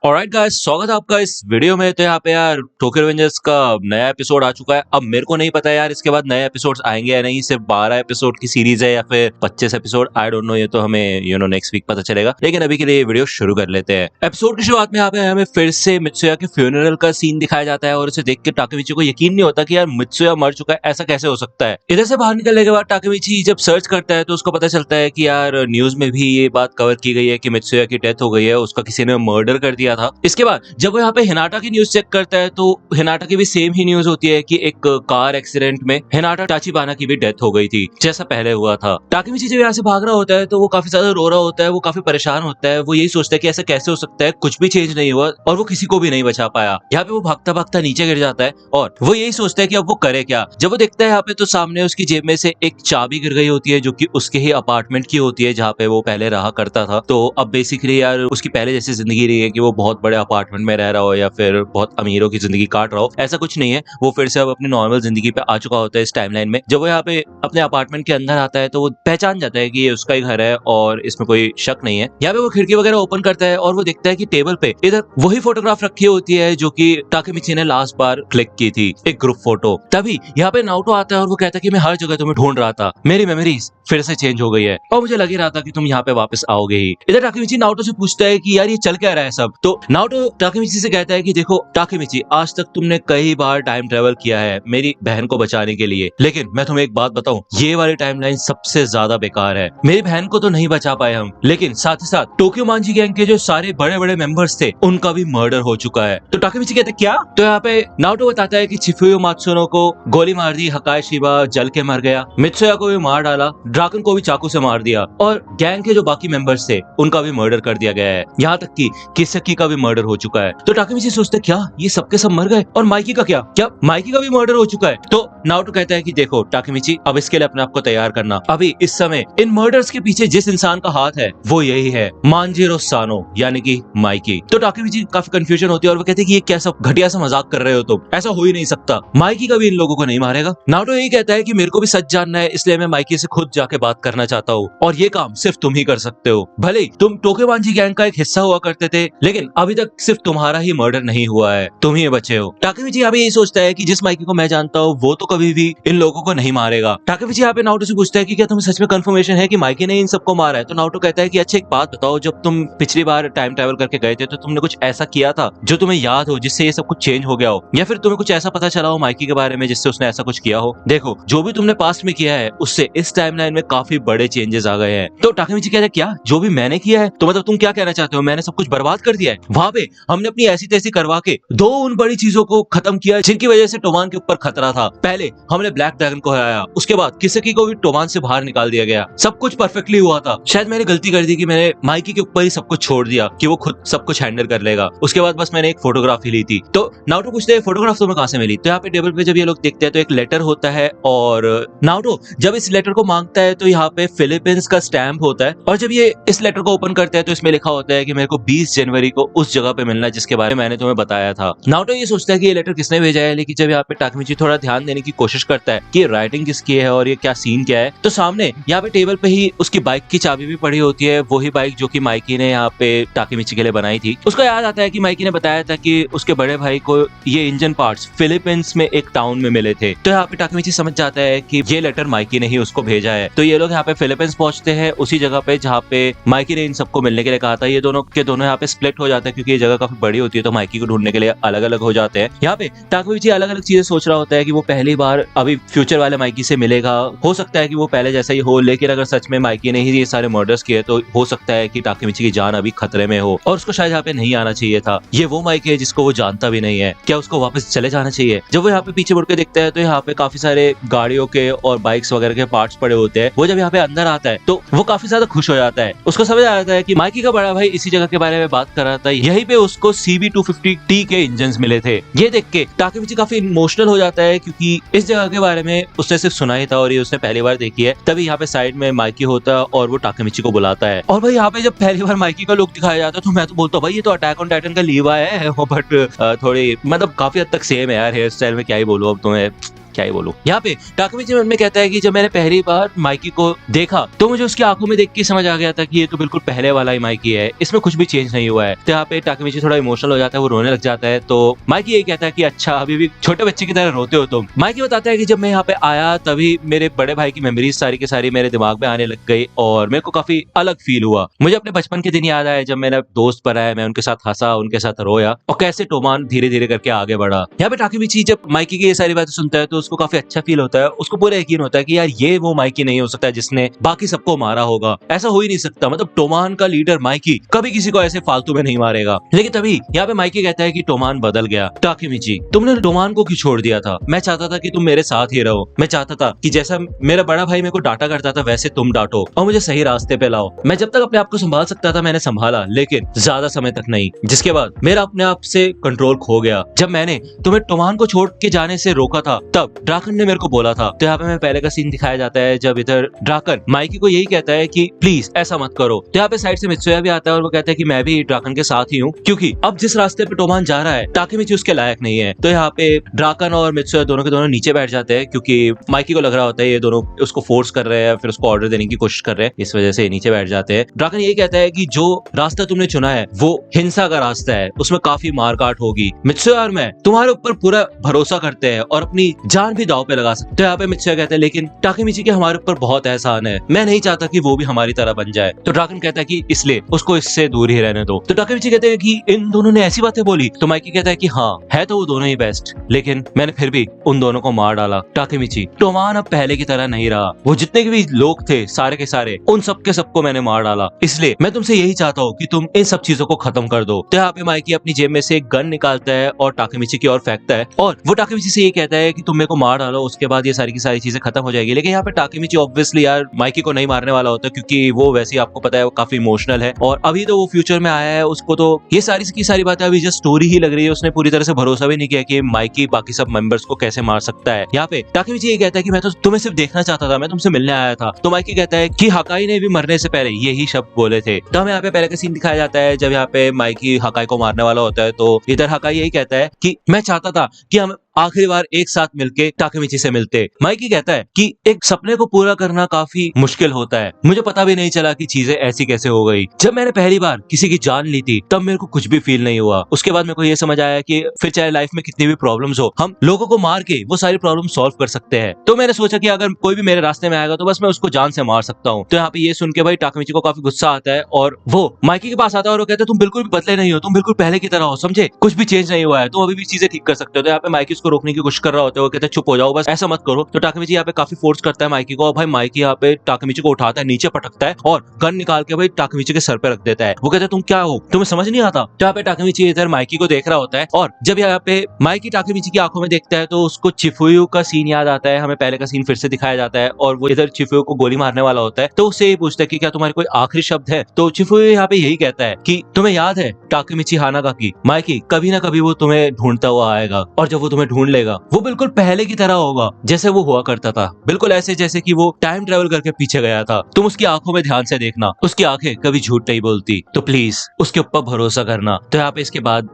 Alright guys, स्वागत है आपका इस वीडियो में। तो यहाँ पे यार टोक्यो रिवेंजर्स का नया एपिसोड आ चुका है। अब मेरे को नहीं पता यार इसके बाद नए एपिसोड्स आएंगे या नहीं। सिर्फ 12 एपिसोड की सीरीज है या फिर 25 एपिसोड, आई डोंट नो। ये तो हमें नेक्स्ट वीक पता चलेगा। लेकिन अभी के लिए ये वीडियो शुरू कर लेते हैं। एपिसोड की शुरुआत में यहाँ पे हमें फिर से मित्सुया के फ्यूनरल का सीन दिखाया जाता है और उसे देख के टाकेमिची को यकीन नहीं होता कि यार मित्सुया मर चुका है, ऐसा कैसे हो सकता है। इधर से बाहर निकलने के बाद टाकेमिची जब सर्च करता है तो उसको पता चलता है कि यार न्यूज में भी ये बात कवर की गई है कि मित्सुया की डेथ हो गई है, उसका किसी ने मर्डर कर दिया था। इसके बाद जब वो यहाँ पे हिनाटा की न्यूज चेक करता है तो हिनाटा की भी सेम ही न्यूज होती है कि एक कार एक्सीडेंट में हिनाटा टाचिबाना की भी डेथ हो गई थी जैसा पहले हुआ था। टाकेमिची जब यहाँ से भाग रहा होता है तो वो काफी ज्यादा रो रहा होता है, वो काफी परेशान होता है। वो यही सोचता है कि ऐसा कैसे हो सकता है, कुछ भी चेंज नहीं हुआ और वो किसी को भी नहीं बचा पाया। यहाँ पे वो भागता भागता नीचे गिर जाता है और वो यही सोचता है कि अब वो करे क्या। जब वो देखता है यहाँ पे तो सामने उसकी जेब में से एक चाबी गिर गई होती है जो कि उसके ही अपार्टमेंट की होती है जहाँ पे वो पहले रहा करता था। तो अब बेसिकली यार उसकी पहले जैसी जिंदगी रही है कि वो बहुत बड़े अपार्टमेंट में रह रहा हो या फिर बहुत अमीरों की जिंदगी काट रहा हो, ऐसा कुछ नहीं है। वो फिर से अब अपनी नॉर्मल जिंदगी पे आ चुका होता है इस टाइमलाइन में। जब वो यहाँ पे अपने अपार्टमेंट के अंदर आता है तो वो पहचान जाता है कि ये उसका ही घर है और इसमें कोई शक नहीं है। यहाँ पे वो खिड़की वगैरह ओपन करता है और वो देखता है कि टेबल पे इधर वही फोटोग्राफ रखी होती है जो कि टाकेमिची ने लास्ट बार क्लिक की थी, एक ग्रुप फोटो। तभी यहाँ पे नाओटो आता है और वो कहता है कि मैं हर जगह तुम्हें ढूंढ रहा था, मेरी मेमोरीज फिर से चेंज हो गई है और मुझे लग ही रहा था कि तुम यहाँ पे वापस आओगे ही। इधर टाकेमिची नाओटो से पूछता है कि यार ये चल क्या रहा है सब। तो नाओटो टाकेमिची से कहता है कि देखो टाकेमिची, आज तक तुमने कई बार टाइम ट्रेवल किया है मेरी बहन को बचाने के लिए, लेकिन मैं तुम्हें एक बात बताऊं, ये वाली टाइमलाइन सबसे ज्यादा बेकार है। मेरी बहन को तो नहीं बचा पाए हम, लेकिन साथ ही साथ टोक्यो मांजी गैंग के जो सारे बड़े बड़े मेंबर्स थे उनका भी मर्डर हो चुका है। तो टाकेमिची कहते क्या? तो यहाँ पे नाओटो बताता है कि चिफुयो मात्सुनो को गोली मार दी, हकाई शिबा जल के मर गया, मित्सुया को भी मार डाला, ड्राकन को भी चाकू से मार दिया और गैंग के जो बाकी मेंबर्स थे उनका भी मर्डर कर दिया गया है। यहाँ तक कि किसकी का भी मर्डर हो चुका है। तो टाकेमिची सोचते क्या ये सबके सब मर गए और माइकी का क्या माइकी का भी मर्डर हो चुका है? तो नाओटो कहता है कि देखो टाकेमिची, अब इसके लिए अपने आप को तैयार करना। अभी इस समय इन मर्डर्स के पीछे जिस इंसान का हाथ है वो यही है, मांजिरो सानो यानी कि माइकी। तो टाकेमिची काफी कंफ्यूजन होती है और वो कहते हैं कि ये क्या सब घटिया सा मजाक कर रहे हो तुम, ऐसा हो ही नहीं सकता, माइकी का भी इन लोगों को नहीं मारेगा। नाओटो यही कहता है कि मेरे को भी सच जानना है, इसलिए मैं माइकी से खुद जाके बात करना चाहता हूँ और ये काम सिर्फ तुम ही कर सकते हो। भले ही तुम टोक्यो मांजी गैंग का एक हिस्सा हुआ करते थे, लेकिन अभी तक सिर्फ तुम्हारा ही मर्डर नहीं हुआ है, तुम ही बचे हो। टाकेमिची यहाँ पे यही सोचता है कि जिस माइकी को मैं जानता हूँ वो तो कभी भी इन लोगों को नहीं मारेगा। टाकेमिची यहाँ पे नाओटो से पूछता है कि क्या तुम्हें सच में कंफर्मेशन है कि माइकी ने इन सबको मारा है? तो नाओटो कहता है कि अच्छा एक बात बताओ, जब तुम पिछली बार टाइम ट्रेवल करके गए थे तो तुमने कुछ ऐसा किया था जो तुम्हें याद हो, जिससे ये सब कुछ चेंज हो गया हो, या फिर तुम्हें कुछ ऐसा पता चला हो माइकी के बारे में जिससे उसने ऐसा कुछ किया हो? देखो जो भी तुमने पास्ट में किया है उससे इस टाइमलाइन में काफी बड़े चेंजेस आ गए हैं। तो टाकेमिची कहता है क्या जो भी मैंने किया है? तो मतलब तुम क्या कहना चाहते हो मैंने सब कुछ बर्बाद कर दिया है? वहां पे हमने अपनी ऐसी तैसी करवा के दो उन बड़ी चीजों को खत्म किया जिनकी वजह से टोमान के ऊपर खतरा था। पहले हमने ब्लैक ड्रैगन को हराया, उसके बाद किसकी को भी टोमान से बाहर निकाल दिया गया, सब कुछ परफेक्टली हुआ था। शायद मैंने गलती कर दी कि मैंने माइकी के ऊपर ही सब कुछ छोड़ दिया कि वो खुद सब कुछ हैंडल कर लेगा। उसके बाद बस मैंने एक फोटोग्राफ ही ली थी। तो नाओटो पूछते हैं फोटोग्राफ तुम्हें कहां से मिली? तो यहाँ पे टेबल पे जब ये लोग देखते हैं तो एक लेटर होता है और नाओटो जब इस लेटर को मांगता है तो यहाँ पे फिलीपींस का स्टैम्प होता है और जब ये इस लेटर को ओपन करते हैं तो इसमें लिखा होता है कि मेरे को 20 जनवरी को उस जगह पे मिलना जिसके बारे में मैंने तुम्हें बताया था। नाओटो ये सोचता है कि ये लेटर किसने भेजा है, लेकिन जब यहाँ पे टाकेमिची थोड़ा ध्यान देने की कोशिश करता है कि राइटिंग किसकी है और ये क्या सीन क्या है, तो सामने यहाँ पे टेबल पे ही उसकी बाइक की चाबी भी पड़ी होती है, वही बाइक जो कि माइकी ने यहाँ पे टाकेमिची के लिए बनाई थी। उसको याद आता है कि माइकी ने बताया था कि उसके बड़े भाई को ये इंजन पार्ट्स फिलीपींस में एक टाउन में मिले थे। तो यहाँ पे टाकेमिची समझ जाता है कि ये लेटर माइकी ने ही उसको भेजा है। तो ये लोग यहाँ पे फिलीपींस पहुंचते हैं, उसी जगह पे जहाँ पे माइकी ने इन सबको मिलने के लिए कहा था। ये दोनों के दोनों यहाँ पे स्प्लिट हो जाते हैं क्योंकि ये जगह काफी बड़ी होती है, तो माइकी को ढूंढने के लिए अलग अलग हो जाते हैं। यहाँ पे टाकेमिची अलग अलग चीजें सोच रहा होता है कि वो पहली बार अभी फ्यूचर वाले माइकी से मिलेगा, हो सकता है कि वो पहले जैसा ही हो, लेकिन अगर सच में माइकी ने ही ये सारे मर्डर्स किए तो हो सकता है कि टाकेमिची की जान अभी खतरे में हो और उसको शायद यहाँ पे नहीं आना चाहिए था। ये वो माइकी है जिसको वो जानता भी नहीं है, क्या उसको वापस चले जाना चाहिए? जब वो यहाँ पे पीछे मुड़ के देखता है तो यहाँ पे काफी सारे गाड़ियों के और बाइक्स वगैरह के पार्ट्स पड़े होते हैं। वो जब यहाँ पे अंदर आता है तो वो काफी ज्यादा खुश हो जाता है। उसको समझ आ जाता है कि माइकी का बड़ा भाई इसी जगह के बारे में बात कर रहा था, यहीं पे उसको CB250T के इंजन मिले थे। ये देख के टाकेमिची काफी इमोशनल हो जाता है क्योंकि इस जगह के बारे में उसने सिर्फ सुना ही था और ये उसने पहली बार देखी है। तभी यहाँ पे साइड में माइकी होता है और वो टाकेमिची को बुलाता है। और भाई यहाँ पे जब पहली बार माइकी का लुक दिखाया जाता है तो मैं तो बोलता हूँ भाई ये तो अटैक ऑन टाइटन का लीवा है, बट थोड़ी मतलब काफी हद तक सेम है यार हेयर स्टाइल में, क्या ही बोलूं अब तुम्हें। क्या ही बोलूं। यहाँ पे टाकेमिची मन में कहता है कि जब मैंने पहली बार माइकी को देखा तो मुझे उसकी आंखों में देख के समझ आ गया था कि ये तो बिल्कुल पहले वाला ही माइकी है, इसमें कुछ भी चेंज नहीं हुआ है। तो यहाँ पे टाकेमिची थोड़ा इमोशनल हो जाता है, वो रोने लग जाता है। तो माइकी यही कहता है कि अच्छा अभी भी छोटे बच्चे की तरह रोते हो तुम। माइकी बताता है कि जब मैं यहाँ पे आया तभी मेरे बड़े भाई की मेमोरीज सारी की सारी मेरे दिमाग में आने लग गई और मेरे को काफी अलग फील हुआ। मुझे अपने बचपन के दिन याद आए जब मेरा दोस्त पर आया, मैं उनके साथ हंसा, उनके साथ रोया और कैसे टोमान धीरे धीरे करके आगे बढ़ा। यहाँ पे टाकेमिची जब माइकी की ये सारी बातें सुनता है तो उसको काफी अच्छा फील होता है। उसको पूरा यकीन होता है कि यार ये वो माइकी नहीं हो सकता जिसने बाकी सबको मारा होगा, ऐसा हो ही नहीं सकता। मतलब टोमान का लीडर माइकी कभी किसी को ऐसे फालतू में नहीं मारेगा। लेकिन तभी यहाँ पे माइकी कहता है कि टोमान बदल गया। टाकेमिची तुमने टोमान को क्यों छोड़ दिया था? मैं चाहता था कि तुम मेरे साथ ही रहो। मैं चाहता था कि जैसा मेरा बड़ा भाई मेरे को डांटा करता था वैसे तुम डांटो और मुझे सही रास्ते पे लाओ। मैं जब तक अपने आप को संभाल सकता था मैंने संभाला, लेकिन ज्यादा समय तक नहीं, जिसके बाद मेरा अपने आप से कंट्रोल खो गया। जब मैंने तुम्हें टोमान को छोड़ के जाने से रोका था तब ड्राकन ने मेरे को बोला था। तो यहाँ पे मैं पहले का सीन दिखाया जाता है जब इधर ड्राकन माइकी को यही कहता है कि प्लीज ऐसा मत करो। तो यहाँ पे साइड से मित्सुया भी आता है और वो कहता है कि मैं भी ड्राकन के साथ ही हूँ, क्योंकि अब जिस रास्ते पे टोमान जा रहा है टाकेमिची उसके लायक नहीं है। तो यहाँ पे ड्राकन और मित्सुया दोनों के दोनों नीचे बैठ जाते हैं, क्योंकि माइकी को लग रहा होता है ये दोनों उसको फोर्स कर रहे हैं, फिर उसको ऑर्डर देने की कोशिश कर रहे हैं, इस वजह से नीचे बैठ जाते हैं। ड्राकन यही कहता है कि जो रास्ता तुमने चुना है वो हिंसा का रास्ता है, उसमें काफी मारकाट होगी। मित्सुया और मैं तुम्हारे ऊपर पूरा भरोसा करते हैं और अपनी जान भी दांव पे लगा सकते हैं। तो यहाँ पे मित्सुया कहते हैं लेकिन टाकेमिची के हमारे ऊपर बहुत एहसान है, मैं नहीं चाहता कि वो भी हमारी तरह बन जाए। तो ड्राकन कहता है कि इसलिए उसको इससे दूर ही रहने दो। तो टाकेमिची कहते हैं कि इन दोनों ने ऐसी बातें बोली। तो माइकी कहता है कि हाँ है तो वो दोनों ही बेस्ट, लेकिन मैंने फिर भी उन दोनों को मार डाला। टाकेमिची टोमान अब पहले की तरह नहीं रहा, वो जितने भी लोग थे सारे के सारे उन सबके सबको मैंने मार डाला, इसलिए मैं तुमसे यही चाहता हूँ कि तुम इन सब चीजों को खत्म कर दो। तो यहाँ पे माइकी अपनी जेब में से एक गन निकालता है और टाकेमिची की ओर फेंकता है और वो टाकेमिची से ये कहता है कि तुम मेरे को मार डालो, उसके बाद ये सारी की सारी चीजें खत्म हो जाएगी। लेकिन यहाँ पे टाकेमिची ऑब्वियसली यार माइकी को नहीं मारने वाला होता, क्योंकि वो वैसे ही आपको पता है वो काफी इमोशनल है और अभी तो वो फ्यूचर में आया है, उसको तो ये सारी की सारी बातें अभी जस्ट स्टोरी ही लग रही है। उसने पूरी तरह से भरोसा भी नहीं किया कि माइकी बाकी सब मेंबर्स को कैसे मार सकता है। यहाँ पे टाकेमिची ये कहता है कि मैं तो तुम्हें सिर्फ देखना चाहता था, मैं तुमसे मिलने आया था। तो माइकी कहता है कि हकाई ने भी मरने से पहले यही शब्द बोले थे। तो हमें यहाँ पे पहले का सीन दिखाया जाता है जब यहाँ पे माइकी हकाई को मारने वाला होता है। तो इधर हकाई यही कहता है कि मैं चाहता था कि हम आखिरी बार एक साथ मिलके टाकेमिची से मिलते। माइकी कहता है कि एक सपने को पूरा करना काफी मुश्किल होता है, मुझे पता भी नहीं चला कि चीजें ऐसी कैसे हो गई। जब मैंने पहली बार किसी की जान ली थी तब मेरे को कुछ भी फील नहीं हुआ। उसके बाद मेरे को ये समझ आया कि फिर चाहे लाइफ में कितनी भी प्रॉब्लम्स हो, हम लोगों को मार के वो सारी प्रॉब्लम सॉल्व कर सकते हैं। तो मैंने सोचा कि अगर कोई भी मेरे रास्ते में आएगा तो बस मैं उसको जान से मार सकता हूँ। तो यहाँ पे ये सुन के भाई टाकेमिची को काफी गुस्सा आता है और वो माइकी के पास आता है और वो कहता है तुम बिल्कुल भी बदले नहीं हो, तुम बिल्कुल पहले की तरह हो, समझे, कुछ भी चेंज नहीं हुआ है, तुम अभी भी चीजें ठीक कर सकते हो। तो यहाँ पे माइकी उसको रोकने की कोशिश कर रहा होता है, वो कहता है चुप हो जाओ, बस ऐसा मत करो। तो टाकेमिची यहाँ पे काफी फोर्स करता है माइकी को और भाई माइकी यहाँ पे टाकेमिची को उठाता है, नीचे पटकता है और गन निकाल के भाई टाकेमिची के सर पे रख देता है। वो कहता है तुम क्या हो, तुम्हें समझ नहीं आता। तो यहाँ पे टाकेमिची इधर माइकी को देख रहा होता है और जब यहाँ पे माइकी टाकेमिची की आंखों में देखता है तो उसको चिफुयु का सीन याद आता है। हमें पहले का सीन फिर से दिखाया जाता है और वो इधर चिफुयु को गोली मारने वाला होता है। तो उससे ये पूछता है कि क्या तुम्हारे कोई आखिरी शब्द है। तो चिफुयु यहाँ पे यही कहता है कि तुम्हें याद है टाकेमिची हानागाकी, माइकी कभी ना कभी वो तुम्हें ढूंढता हुआ आएगा और जब वो तुम्हें ढूंढ लेगा वो बिल्कुल पहले की तरह होगा जैसे वो हुआ करता था, बिल्कुल ऐसे जैसे कि वो टाइम ट्रेवल करके पीछे गया था। तुम उसकी आंखों में ध्यान से देखना, उसकी आंखें कभी झूठ नहीं बोलती, तो प्लीज उसके ऊपर भरोसा करना। तो यहाँ पे इसके बाद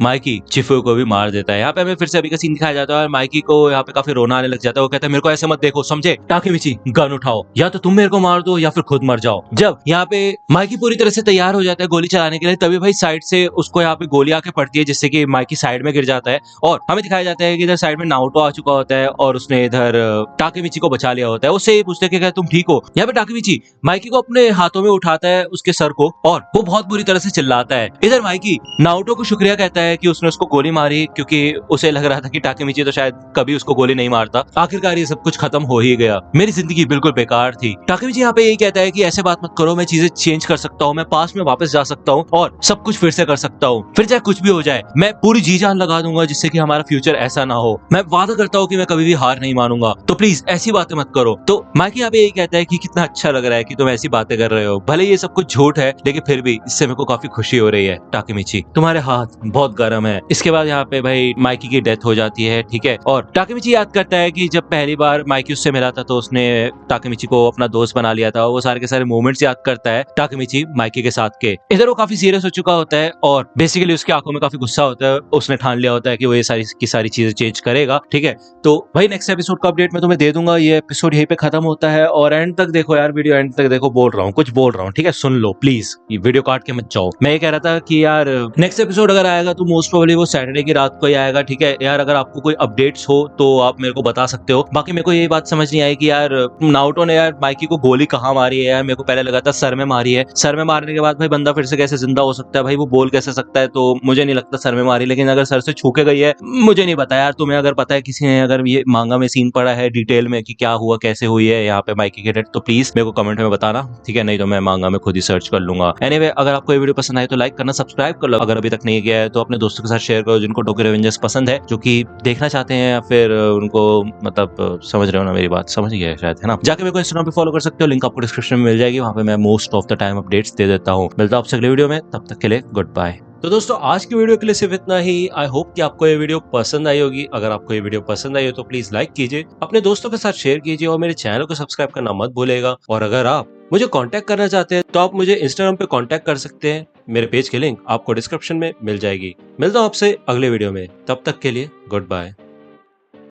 माइकी चिफुयु को भी मार देता है। यहाँ पे हमें फिर से अभी का सीन दिखाया जाता है। माइकी को यहाँ पे काफी रोना आने लग जाता है। वो कहता है मेरे को ऐसे मत देखो, समझे, टाकेमिची गन उठाओ, या तो तुम मेरे को मार दो या फिर खुद मर जाओ। जब यहाँ पे माइकी पूरी तरह से तैयार हो जाता है गोली चलाने के लिए, तभी भाई साइड से उसको यहाँ पे गोली आके पड़ती है जिससे कि माइकी साइड में गिर जाता है और हमें दिखाया जाता है कि इधर साइड में नारुतो आ चुका होता है और उसने इधर टाकेमिची को बचा लिया होता है। उससे ये पूछते कि क्या तुम ठीक हो। यहाँ पे टाकेमिची माइकी को अपने हाथों में उठाता है, उसके सर को, और वो बहुत बुरी तरह से चिल्लाता है। इधर माइकी नारुतो को शुक्रिया कहता है कि उसने उसको गोली मारी, क्योंकि उसे लग रहा था कि टाकेमिची तो शायद कभी उसको गोली नहीं मारता। आखिरकार ये सब कुछ खत्म हो ही गया, मेरी जिंदगी बिल्कुल बेकार थी। टाकेमिची यहाँ पे यही कहता है कि ऐसे बात मत करो, मैं चीजें चेंज कर सकता हूँ, मैं पास में वापस जा सकता हूँ और सब कुछ फिर से कर सकता हूँ। फिर चाहे कुछ भी हो जाए मैं पूरी जी जान लगा दूंगा जिससे कि हमारा फ्यूचर ऐसा ना हो। मैं वादा करता हूँ कि मैं कभी भी हार नहीं मानूंगा, तो प्लीज ऐसी बातें मत करो। तो माइकी यहाँ पे यही कहता है कि कितना अच्छा लग रहा है कि तुम ऐसी बातें कर रहे हो, भले ये सब कुछ झूठ है लेकिन फिर भी इससे मेरे को काफी खुशी हो रही है। टाकेमिची तुम्हारे हाथ बहुत गर्म है। इसके बाद यहाँ पे भाई माइकी की डेथ हो जाती है, ठीक है। और टाकेमिची याद करता है कि जब पहली बार माइकी उससे मिला था तो उसने टाकेमिची को अपना दोस्त बना लिया था। वो सारे के सारे मोमेंट्स याद करता है टाकेमिची माइकी के साथ के। इधर वो काफी सीरियस हो चुका होता है और बेसिकली उसकी आंखों में काफी गुस्सा होता है। उसने ठान लिया होता है कि वो ये सारी की सारी चीजें चेंज करेगा, ठीक है। तो भाई नेक्स्ट एपिसोड का अपडेट मैं तुम्हें दे दूंगा। ये एपिसोड यहीं पे खत्म होता है और एंड तक देखो यार, वीडियो एंड तक देखो, बोल रहा हूँ, कुछ बोल रहा हूँ, ठीक है, सुन लो प्लीज, ये वीडियो काट के मत जाओ। मैं ये कह रहा था कि यार नेक्स्ट एपिसोड अगर आएगा तो मोस्ट प्रोबेबली वो सैटरडे की रात को ही आएगा, ठीक है यार। अगर आपको कोई अपडेट्स हो तो आप मेरे को बता सकते हो। बाकी मेरे को ये बात समझ नहीं आई कि यार नारुतो ने यार माइकी को गोली कहाँ मारी है यार। मेरे को पहले लगा था सर में मारी है, सर में मारने के बाद भाई बंदा फिर से कैसे जिंदा हो सकता है भाई, वो बोल कैसे सकता है, तो मुझे नहीं लगता सर में मारी। लेकिन अगर सर से छू के गई है, मुझे नहीं पता यार। तुम्हें अगर पता है, किसी ने अगर ये मांगा में सीन पड़ा है डिटेल में कि क्या हुआ, कैसे हुई है यहाँ पे माइकी के डेथ, तो प्लीज मेरे को कमेंट में बताना, ठीक है। नहीं तो मैं मांगा में खुद ही सर्च कर लूंगा। एनीवे, अगर आपको ये वीडियो पसंद आए तो लाइक करना, सब्सक्राइब कर लो अगर अभी तक नहीं किया है तो। अपने दोस्तों के साथ शेयर करो जिनको टोक्यो रिवेंजर्स पसंद है, जो कि देखना चाहते हैं, या फिर उनको मतलब समझ रहे हो ना मेरी बात, समझ गए शायद, है ना। जाके मेरे को इंस्टाग्राम पे फॉलो कर सकते हो, लिंक आपको डिस्क्रिप्शन में मिल जाएगी। वहां पे मैं most of the time updates दे देता हूँ। मिलता हूँ आपसे अगले वीडियो में, तब तक के लिए गुड बाय। तो दोस्तों आज की वीडियो के लिए सिर्फ इतना ही। आई होप कि आपको ये वीडियो पसंद आई होगी। अगर आपको ये वीडियो पसंद आई हो तो प्लीज लाइक कीजिए, अपने दोस्तों के साथ शेयर कीजिए और मेरे चैनल को सब्सक्राइब करना मत भूलेगा। और अगर आप मुझे कांटेक्ट करना चाहते हैं तो आप मुझे इंस्टाग्राम पे कांटेक्ट कर सकते हैं। मेरे पेज की लिंक आपको डिस्क्रिप्शन में मिल जाएगी। मिलता हूँ आपसे अगले वीडियो में, तब तक के लिए गुड बाय।